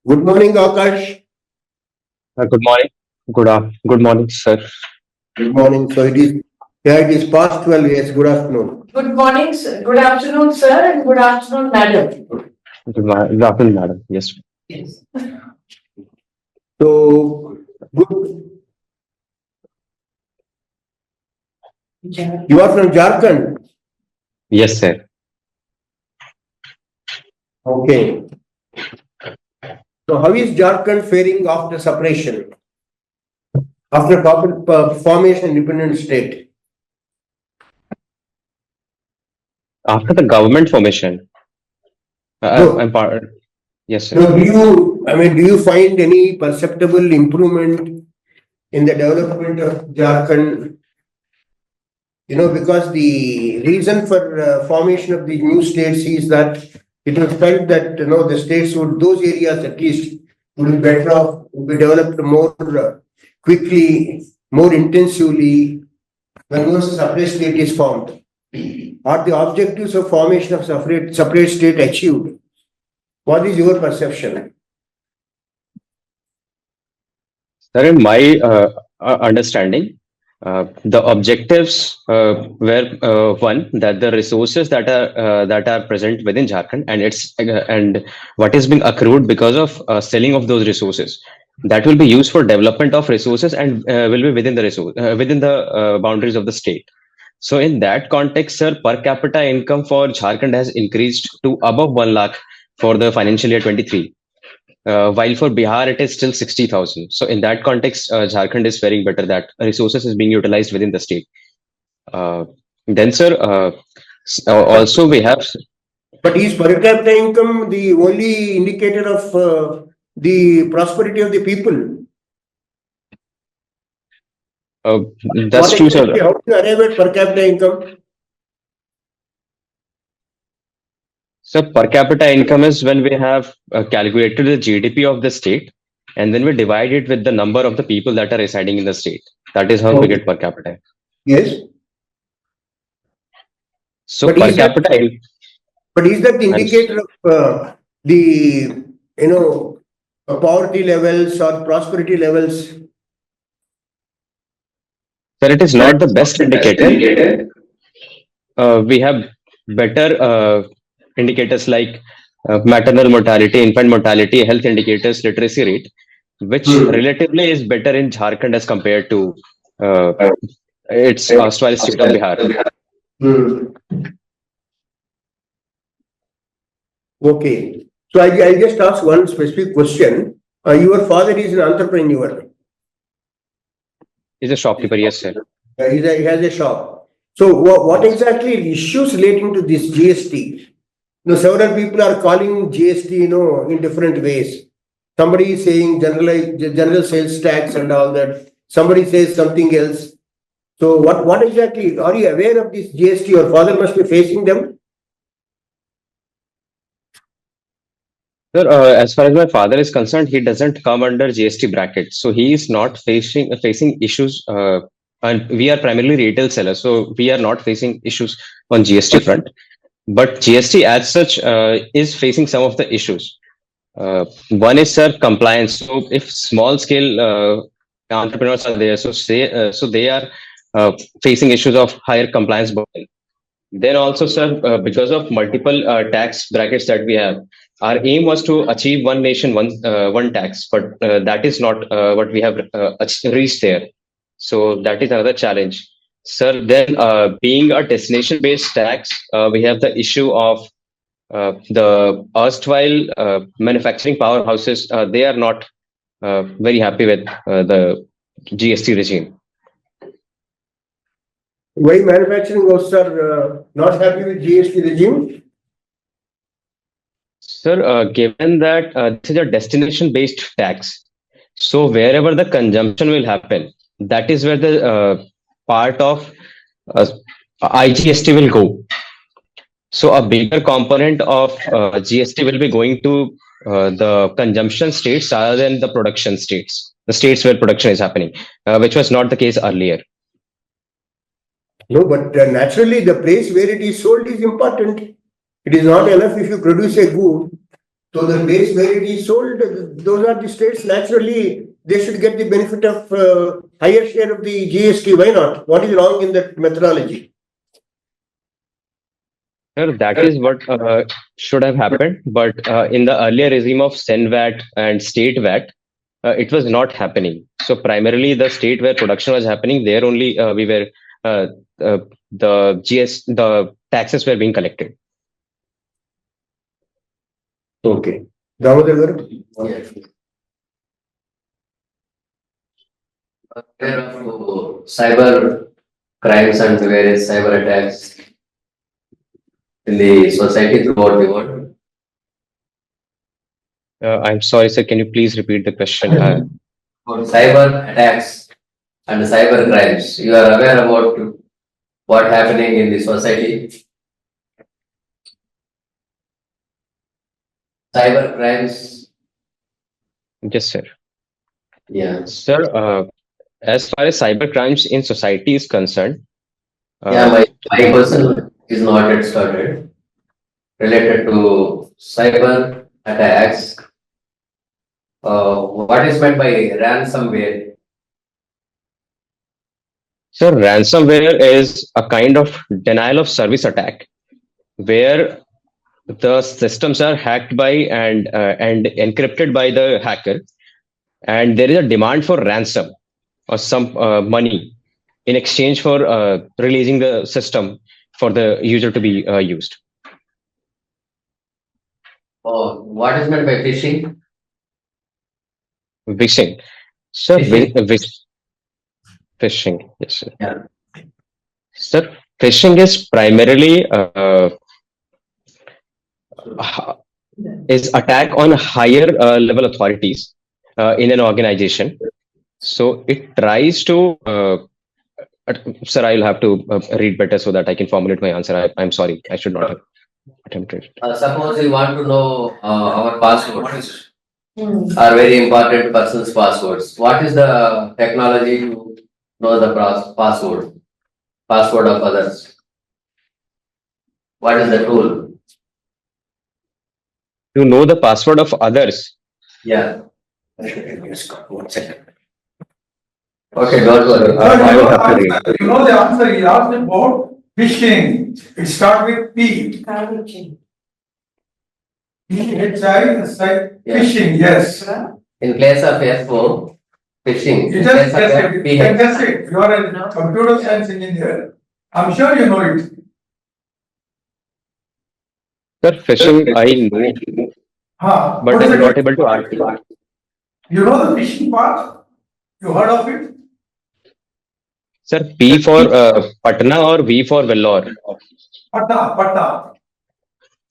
Good morning, Akash. Good morning. Good morning, sir. Good morning. It is past 12. Yes, good afternoon. Good morning, sir. Good afternoon, sir, and good afternoon, madam. Good afternoon, madam. Yes. Yes. So, good. You are from Jharkhand. Yes, sir. Okay. So, how is Jharkhand faring after separation, after formation independent state? After the government formation, I'm No, part. Yes, sir. no. Do you find any perceptible improvement in the development of Jharkhand? Because the reason for formation of these new states is that it was felt that the states would, those areas at least, would be better off, would be developed more quickly, more intensively when once a separate state is formed. Are the objectives of formation of separate state achieved? What is your perception? Sir, in my understanding, the objectives were one, that the resources that are present within Jharkhand, and what is being accrued because of selling of those resources, that will be used for development of resources and will be within the boundaries of the state. So in that context, sir, per capita income for Jharkhand has increased to above 1 lakh for the financial year 23. While for Bihar, it is still 60,000. So in that context, Jharkhand is faring better, that resources is being utilized within the state. Then, sir, But, also we have, but is per capita income the only indicator of the prosperity of the people? uh, What that's true, sir. exactly, how do you arrive at per capita income? So per capita income is when we have calculated the GDP of the state, and then we divide it with the number of the people that are residing in the state. That is how we Okay. get per capita. Yes. So But per is that capita, but is that the I'm, indicator of the poverty levels or prosperity levels? sir, it is Sir, not it the is not best the best indicator. indicator. We have better indicators like maternal mortality, infant mortality, health indicators, literacy rate, which Hmm. relatively is better in Jharkhand as compared to uh, Uh, its it's erstwhile state of Bihar. Hmm. Okay. So I'll just ask one specific question. Your father is an entrepreneur. Is a shopkeeper, yes, sir. He has a shop. So what Yes. exactly are the issues relating to this GST? Several people are calling GST, in different ways. Somebody is saying general sales tax and all that. Somebody says something else. So what exactly are you aware of this GST? Your father must be facing them. Sir, as far as my father is concerned, he doesn't come under GST bracket, so he is not facing issues. And we are primarily retail sellers, so we are not facing issues on GST front. But GST as such is facing some of the issues. One is, sir, compliance. So if small scale entrepreneurs are there, so they are facing issues of higher compliance burden. Then also, sir, because of multiple tax brackets that we have, our aim was to achieve one nation, one tax, but that is not what we have reached there. So that is another challenge, sir. Then, being a destination-based tax, we have the issue of the erstwhile manufacturing powerhouses. They are not very happy with the GST regime. Why manufacturing was not happy with GST regime? Sir, given that this is a destination-based tax, so wherever the consumption will happen, that is where the part of uh, IGST will go. So a bigger component of GST will be going to the consumption states rather than the production states, the states where production is happening, which was not the case earlier. No, but naturally the place where it is sold is important. It is not enough if you produce a good. So the base where it is sold, those are the states naturally, they should get the benefit of higher share of the GST. Why not? What is wrong in that methodology? Sir, that is what should have happened. But in the earlier regime of Sen VAT and State VAT, it was not happening. So primarily the state where production was happening, there only we were the taxes were being collected. Okay. Damodar garu? Yes. Aware of cyber crimes and various cyber attacks in the society throughout the world. I'm sorry, sir. Can you please repeat the question? For cyber attacks and cyber crimes, you are aware about what happening in the society? Cyber crimes, Yes, sir. yeah. Sir, as far as cyber crimes in society is concerned, Yeah, my person is not yet started related to cyber attacks. What is meant by ransomware? so ransomware is a kind of denial of service attack where the systems are hacked by and encrypted by the hacker, and there is a demand for ransom or some money in exchange for releasing the system for the user to be used. What is meant by phishing? Phishing. So Phishing. phishing. Yes, sir. Yeah. Sir, phishing is primarily is attack on higher level authorities in an organization. So it tries to. Sir, I'll have to read better so that I can formulate my answer. I'm sorry, I should not have attempted it. Suppose you want to know our passwords, are very important person's passwords. What is the technology to know the password of others? What is the tool? To know the password of others. Yeah. One second. Okay, don't worry. I will have to read. You know the answer, he asked about phishing. It starts with P. P-H-I, it's like Yeah. phishing, yes. In place of FO, phishing. You In just place of guess it, you can PH. guess it. You are a computer science engineer. I'm sure you know it. Sir, phishing I know, Huh? but What is I'm it? not able to articulate. You know the phishing part? You heard of it? Sir, P for Patna or V for Vellore? Pata.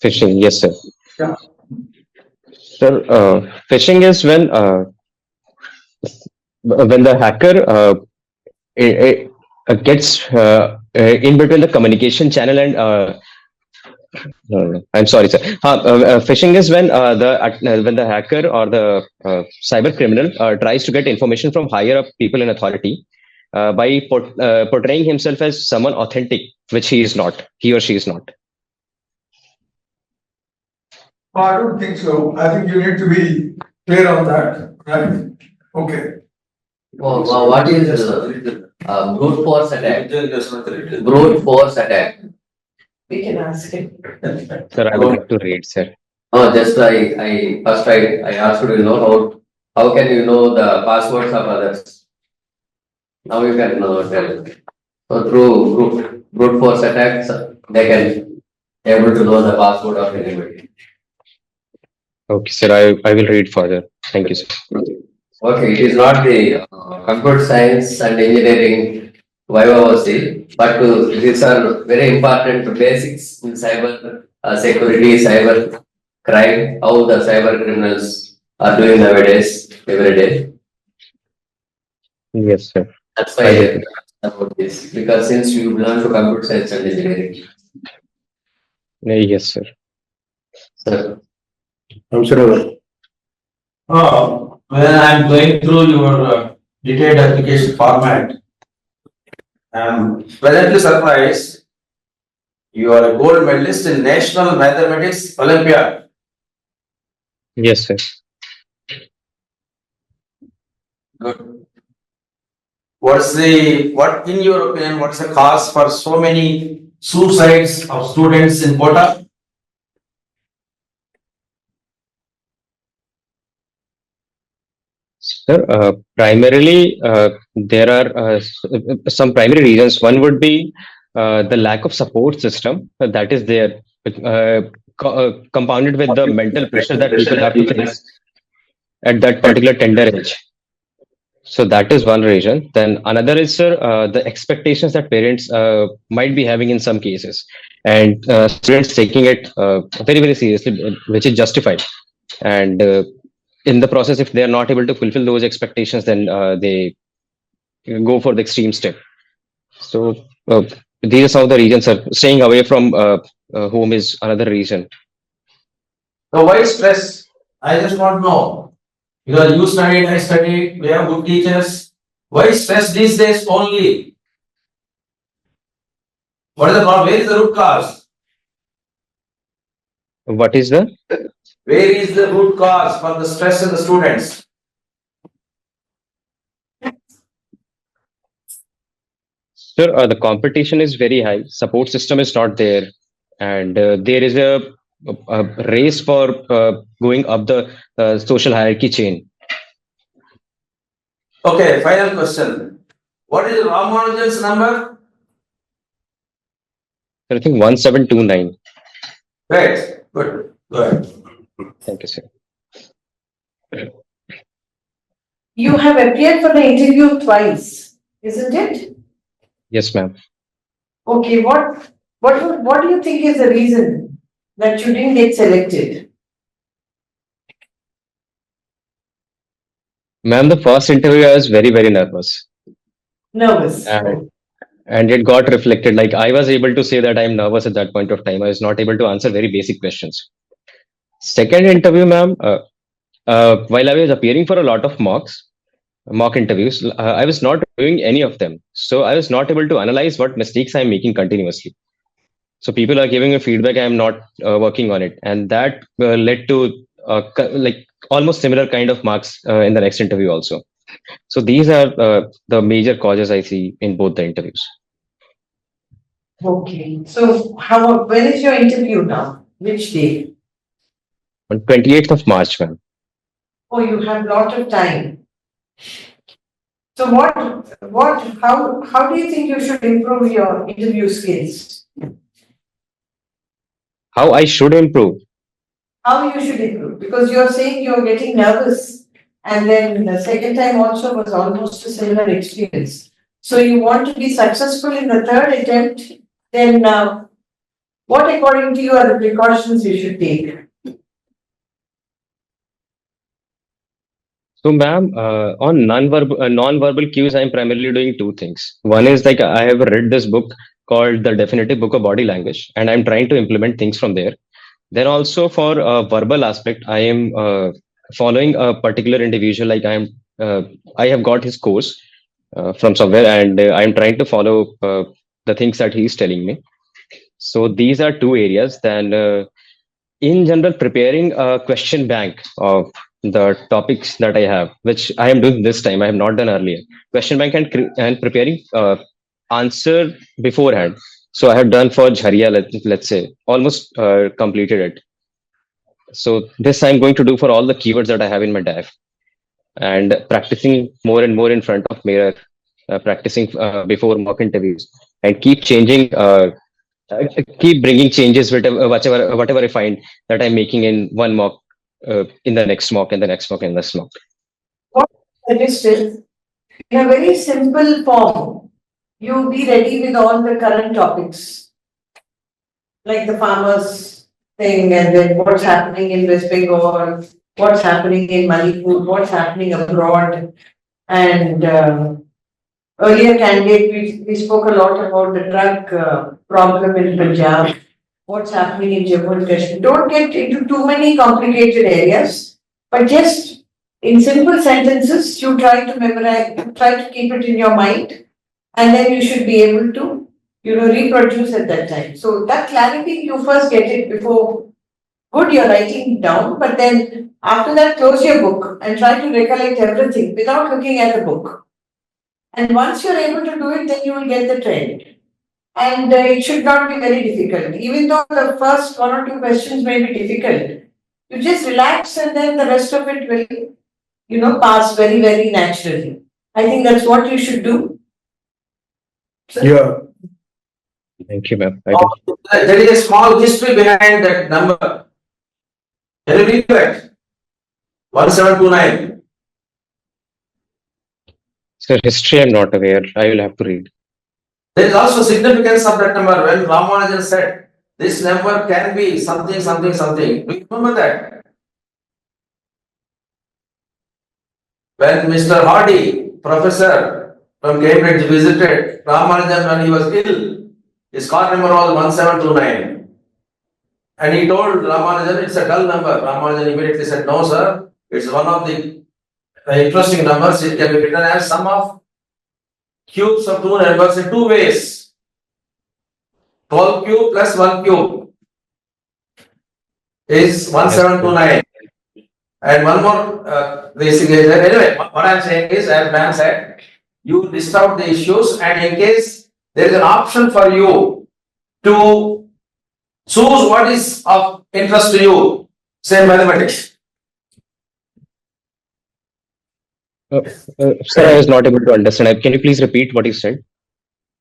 Phishing, yes, sir. Yeah. Sir, phishing is when the hacker gets in between the communication channel and no, I'm sorry, sir. Phishing is when the hacker or the cyber criminal tries to get information from higher up people in authority by portraying himself as someone authentic, which he is not. He or she is not. I don't think so. I think you need to be clear on that, right? Okay. What is brute force attack? Brute force attack. We can ask him. Sir, I would like to read, sir. Oh, just I first I asked you to know how can you know the passwords of others? Now you can know tell. So through brute force attacks, they can able to know the password of anybody. Okay, sir, I will read further. Thank you, sir. Okay, it is not the computer science and engineering YOC, but these are very important basics in cyber security, cyber crime, how the cyber criminals are doing nowadays, every day. Yes, sir. That's why I asked about this, because since you belong to computer science and engineering, Yes, sir. sir. I'm sorry. When I'm going through your detailed application format, I'm pleasantly surprised. You are a gold medalist in National Mathematics Olympiad. Yes, sir. Good. What in your opinion, what's the cause for so many suicides of students in Kota? Sir, primarily, there are some primary reasons. One would be the lack of support system that is there, compounded with the mental pressure that people have to face at that particular tender age. So that is one reason. Then another is, sir, the expectations that parents might be having in some cases, and students taking it very, very seriously, which is justified. And in the process, if they are not able to fulfill those expectations, then they go for the extreme step. So these are some of the reasons. Sir. Staying away from home is another reason. So why stress? I just want to know. Because you studied, I studied, we have good teachers. Why stress these days only? What is the problem? Where is the root cause? What is the? Where is the root cause for the stress in the students? Sir, the competition is very high. Support system is not there, and there is a race for going up the social hierarchy chain. Okay, final question. What is Ramanujan's number? I think 1729. Great, good, go ahead. Thank you, sir. You have appeared for the interview twice, isn't it? Yes, ma'am. Okay, what do you think is the reason that you didn't get selected? Ma'am, the first interview I was very, very nervous. Nervous. And it got reflected. Like I was able to say that I'm nervous at that point of time. I was not able to answer very basic questions. Second interview, ma'am, while I was appearing for a lot of mock interviews, I was not doing any of them. So I was not able to analyze what mistakes I'm making continuously. So people are giving me feedback. I'm not working on it, and that led to like almost similar kind of marks in the next interview also. So these are the major causes I see in both the interviews. Okay, so when is your interview now? Which day? On 28th of March, ma'am. Oh, you have lot of time. So how do you think you should improve your interview skills? How I should improve? How you should improve? Because you're saying you're getting nervous, and then the second time also was almost a similar experience. So you want to be successful in the third attempt, then what according to you are the precautions you should take? So, ma'am, on non-verbal cues, I'm primarily doing two things. One is like I have read this book called The Definitive Book of Body Language, and I'm trying to implement things from there. Then also for verbal aspect, I am following a particular individual. Like I have got his course from somewhere, and I'm trying to follow the things that he's telling me. So these are two areas. Then, in general, preparing a question bank of the topics that I have, which I am doing this time. I have not done earlier. Question bank and preparing answer beforehand. So I have done for Jharia, let's say, almost completed it. So this I'm going to do for all the keywords that I have in my dive, and practicing more and more in front of mirror, practicing before mock interviews, and keep changing. Keep bringing changes whatever I find that I'm making in one mock, in the next mock, and the next mock, and the next mock. What I suggest is, in a very simple form, you be ready with all the current topics, like the farmers thing, and then what's happening in West Bengal, what's happening in Manipur, what's happening abroad, and earlier candidate, we spoke a lot about the drug problem in Punjab, what's happening in Jammu and Kashmir. Don't get into too many complicated areas, but just in simple sentences, you try to memorize, try to keep it in your mind, and then you should be able to, reproduce at that time. So that clarity, you first get it before good, you're writing it down, but then after that, close your book and try to recollect everything without looking at the book. And once you're able to do it, then you will get the trend. And it should not be very difficult. Even though the first one or two questions may be difficult, you just relax and then the rest of it will, pass very, very naturally. I think that's what you should do. Yeah. Thank you, ma'am. There is a small history behind that number. Can you read that? 1729. Sir, history I'm not aware. I will have to read. There is also significance of that number when Ramanujan said this number can be something, something, something. Do you remember that? When Mr. Hardy, professor from Cambridge, visited Ramanujan when he was ill, his card number was 1729. And he told Ramanujan it's a dull number. Ramanujan immediately said, no, sir, it's one of the interesting numbers. It can be written as sum of cubes of two numbers in two ways. 12 cube plus 1 cube is 1729. And one more basic is that. Anyway, what I'm saying is, as ma'am said, you list out the issues, and in case there is an option for you to choose what is of interest to you, say mathematics. Sir, I was not able to understand. Can you please repeat what you said?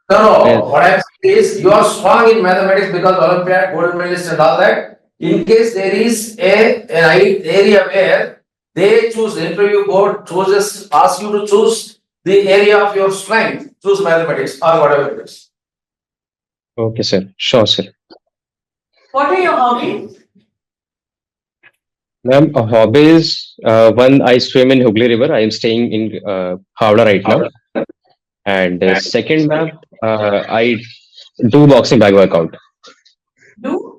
No, Yes. what I'm saying is you are strong in mathematics because Olympiad, gold medalist and all that. In case there is an area where they choose, the interview board chooses, ask you to choose the area of your strength, choose mathematics or whatever it is. Okay, sir. Sure, sir. What are your hobbies? Ma'am, hobbies. One, I swim in Hooghly River. I am staying in Howrah right now. And second, ma'am, I do boxing bag workout. Do?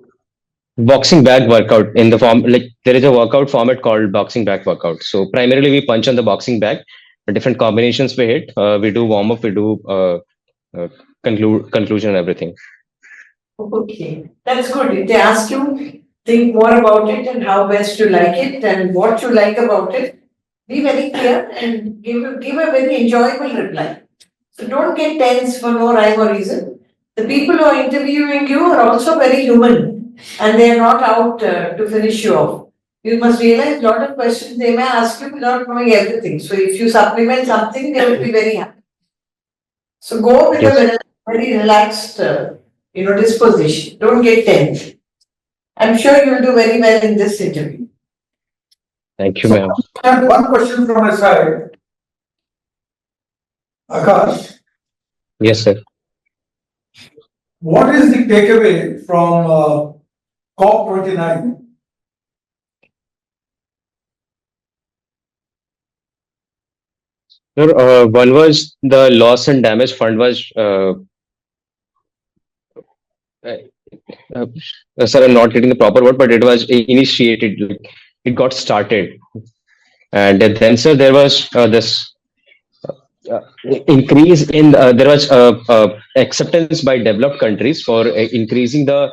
Boxing bag workout in the form, like there is a workout format called boxing bag workout. So primarily we punch on the boxing bag, different combinations we hit. We do warm up, we do conclusion and everything. Okay, that's good. If they ask you, think more about it and how best you like it and what you like about it. Be very clear and give a very enjoyable reply. So don't get tense for no rhyme or reason. The people who are interviewing you are also very human and they are not out to finish you off. You must realize a lot of questions they may ask you without knowing everything. So if you supplement something, they will be very happy. So go with a very relaxed, disposition. Don't get tense. I'm sure you will do very well in this interview. Thank you, ma'am. I have one question from my side. Akash, Yes, sir. what is the takeaway from COP29? Sir, one was the loss and damage fund was, sir, I'm not getting the proper word, but it was initiated, like, it got started. And then, sir, there was this increase in, there was acceptance by developed countries for increasing the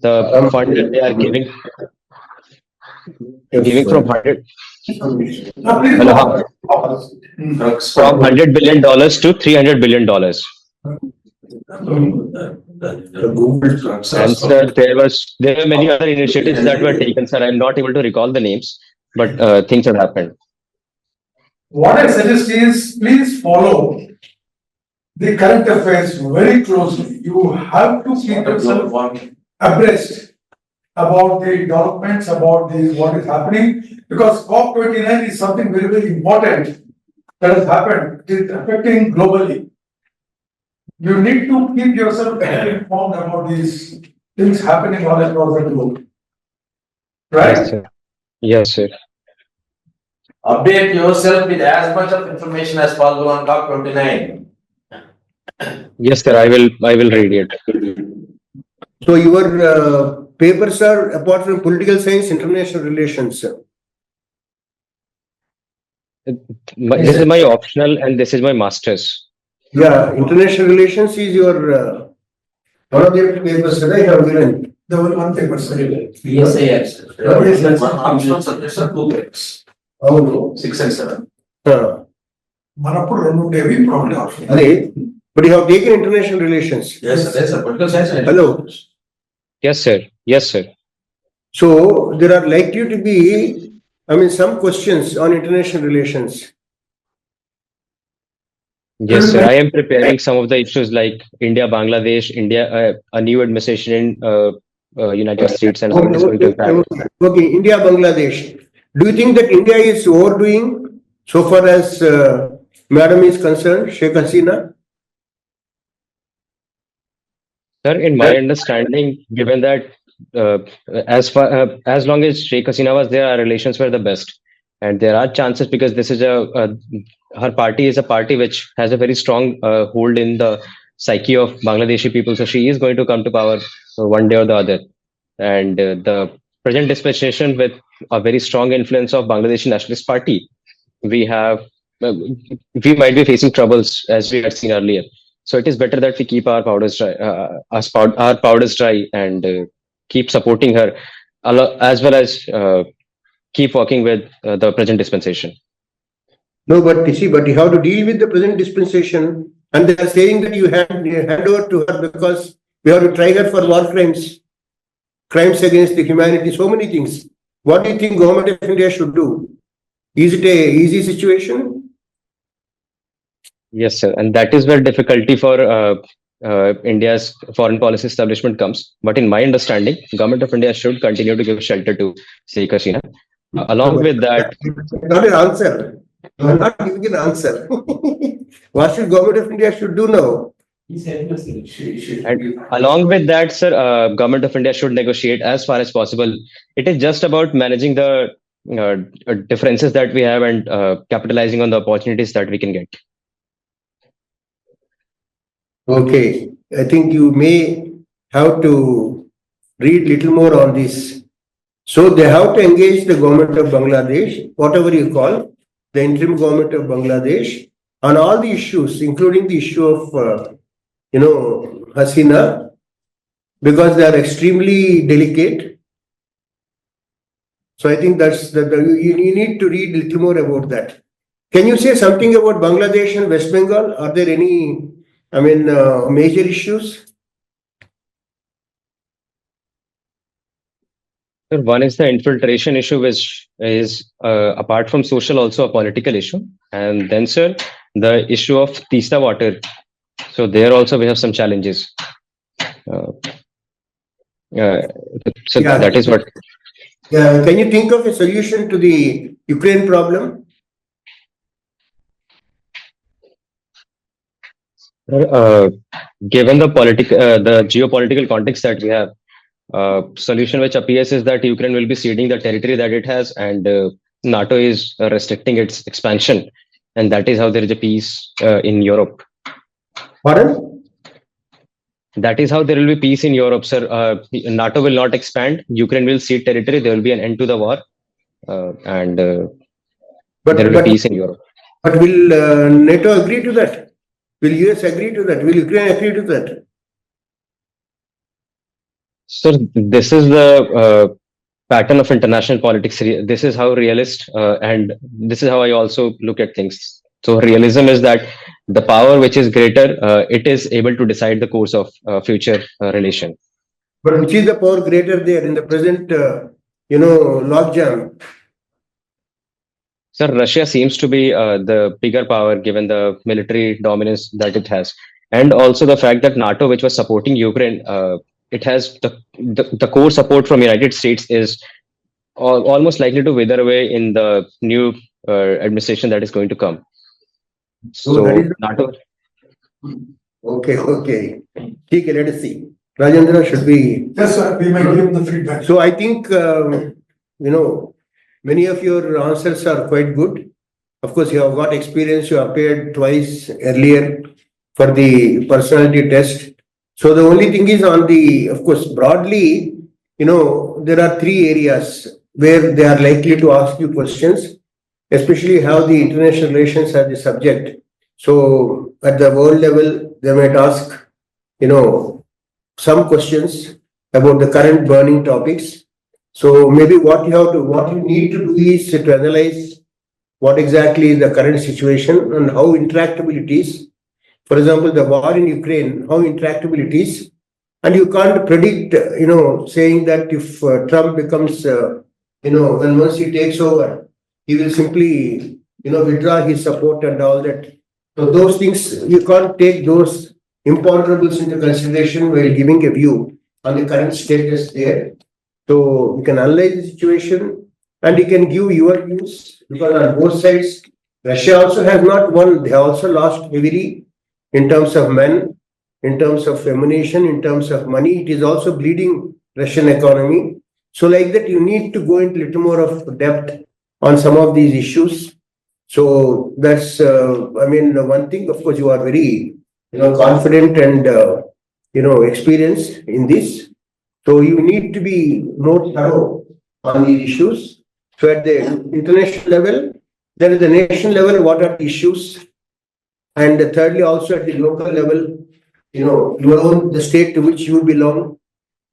fund that they are giving from 100. Hello, from $100 billion to $300 billion. And sir, there were many other initiatives that were taken, sir. I'm not able to recall the names, but things have happened. What I suggest is please follow the current affairs very closely. You have to keep yourself abreast about the developments, about what is happening, because COP29 is something very, very important that has happened. It is affecting globally. You need to keep yourself informed about these things happening all across the globe. Right? Yes, sir. Yes, sir. Update yourself with as much of information as possible on COP29. Yes, sir. I will read it. So your papers are, apart from political science, international relations, sir. This is my optional and this is my master's. Yeah, international relations is your one of the papers that I have given. The one thing, but sorry. PSI action. Armstrong subjects are 2 credits, అవును 6 and 7. మనప్పుడు రెండు ఉండేవి problem. అదే but you have taken international relations. Yes, sir. Political science. and- Hello. Yes, sir. Yes, sir. So there are likely to be, I mean, some questions on international relations. Yes, sir. I am preparing some of the issues like India, Bangladesh, India, a new administration in United States, and how it is going to impact. Okay, India, Bangladesh. Do you think that India is overdoing so far as Madam is concerned, Sheikh Hasina? Sir, in my understanding, given that as long as Sheikh Hasina was there, our relations were the best, and there are chances because this is her party is a party which has a very strong hold in the psyche of Bangladeshi people. So she is going to come to power one day or the other, and the present dispensation with a very strong influence of Bangladeshi Nationalist Party, we have we might be facing troubles as we had seen earlier. So it is better that we keep our powders dry, our powders dry, and keep supporting her, as well as keep working with the present dispensation. No, but you see, but you have to deal with the present dispensation, and they are saying that you hand over to her because we have to try her for war crimes, crimes against the humanity, so many things. What do you think Government of India should do? Is it a easy situation? Yes, sir, and that is where difficulty for India's foreign policy establishment comes. But in my understanding, Government of India should continue to give shelter to Sheikh Hasina. Along with that, Not an answer. You are not giving an answer. What should Government of India should do now? and along with that, sir, Government of India should negotiate as far as possible. It is just about managing the differences that we have and capitalizing on the opportunities that we can get. Okay, I think you may have to read little more on this. So they have to engage the government of Bangladesh, whatever you call the interim government of Bangladesh, on all the issues, including the issue of, Hasina, because they are extremely delicate. So I think you need to read little more about that. Can you say something about Bangladesh and West Bengal? Are there any, major issues? Sir, one is the infiltration issue, which is apart from social, also a political issue. And then, sir, the issue of Tista water. So there also we have some challenges. So Yeah. that is what. Can you think of a solution to the Ukraine problem? Given the geopolitical context that we have, solution which appears is that Ukraine will be ceding the territory that it has, and NATO is restricting its expansion, and that is how there is a peace in Europe. Pardon? That is how there will be peace in Europe, sir. NATO will not expand. Ukraine will cede territory. There will be an end to the war, and there will be peace in Europe. But will NATO agree to that? Will US agree to that? Will Ukraine agree to that? Sir, this is the pattern of international politics. This is how realist, and this is how I also look at things. So realism is that the power which is greater, it is able to decide the course of future relation. But which is the power greater there in the present, logjam? Sir, Russia seems to be the bigger power given the military dominance that it has, and also the fact that NATO, which was supporting Ukraine, it has the core support from United States is almost likely to wither away in the new administration that is going to come. So that is- NATO. Okay. Okay, let us see. Rajendra should be. Yes, sir, we may give the feedback. So I think, many of your answers are quite good. Of course, you have got experience. You appeared twice earlier for the personality test. So the only thing is on the, of course, broadly, there are 3 areas where they are likely to ask you questions, especially how the international relations are the subject. So at the world level, they might ask, some questions. about the current burning topics. So maybe what you need to do is to analyze what exactly is the current situation and how intractable it is. For example, the war in Ukraine, how intractable it is. And you can't predict, saying that if Trump becomes, when once he takes over, he will simply, withdraw his support and all that. So those things, you can't take those imponderables into consideration while giving a view on the current status there. So you can analyze the situation and you can give your views because on both sides, Russia also has not won. They also lost heavily in terms of men, in terms of ammunition, in terms of money. It is also bleeding Russian economy. So like that, you need to go into a little more of depth on some of these issues. So that's, one thing. Of course, you are very, confident and experienced in this. So you need to be more thorough on these issues. So at the international level, then at the nation level, what are the issues? And thirdly, also at the local level, the state to which you belong,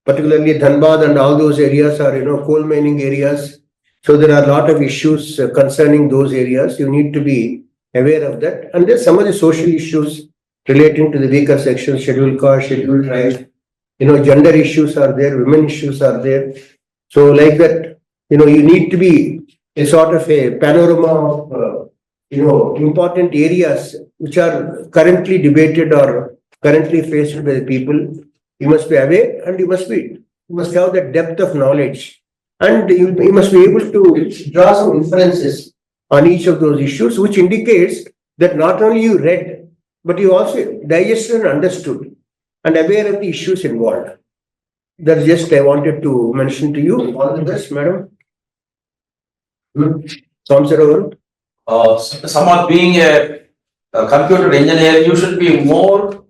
particularly Dhanbad and all those areas are, coal mining areas. So there are a lot of issues concerning those areas. You need to be aware of that. And there's some of the social issues relating to the weaker sections, scheduled caste, scheduled tribes. Gender issues are there, women issues are there. So like that, you need to be a sort of a panorama of, important areas which are currently debated or currently faced by the people. You must be aware and you must have that depth of knowledge. And you must be able to draw some inferences on each of those issues, which indicates that not only you read, but you also digested and understood and aware of the issues involved. That's just I wanted to mention to you. All the best, madam. Sounds over. Someone being a computer engineer, you should be more,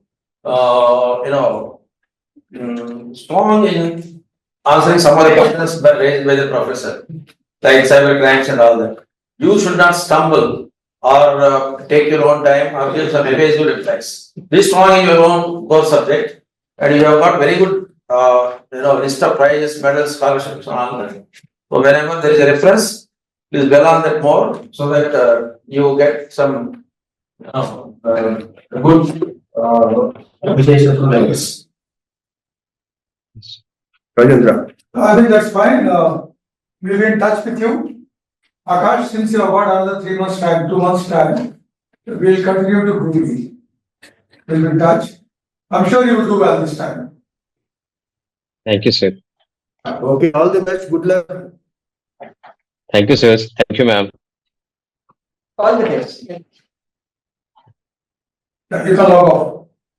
strong in answering some of the questions raised by the professor, like cyber crimes and all that. You should not stumble or take your own time or give some evasive replies. Be strong in your own core subject, and you have got very good, list of prizes, medals, scholarships, and all that. So whenever there is a reference, please dwell on that more so that you get some good application to members. Rajendra. I think that's fine. We'll be in touch with you. Akash, since you have got another 3 months time, 2 months time, we'll continue to groom you. We'll be in touch. I'm sure you will do well this time. Thank you, sir. Okay, all the best. Good luck. Thank you, sir. Thank you, ma'am. All the best. You can log off.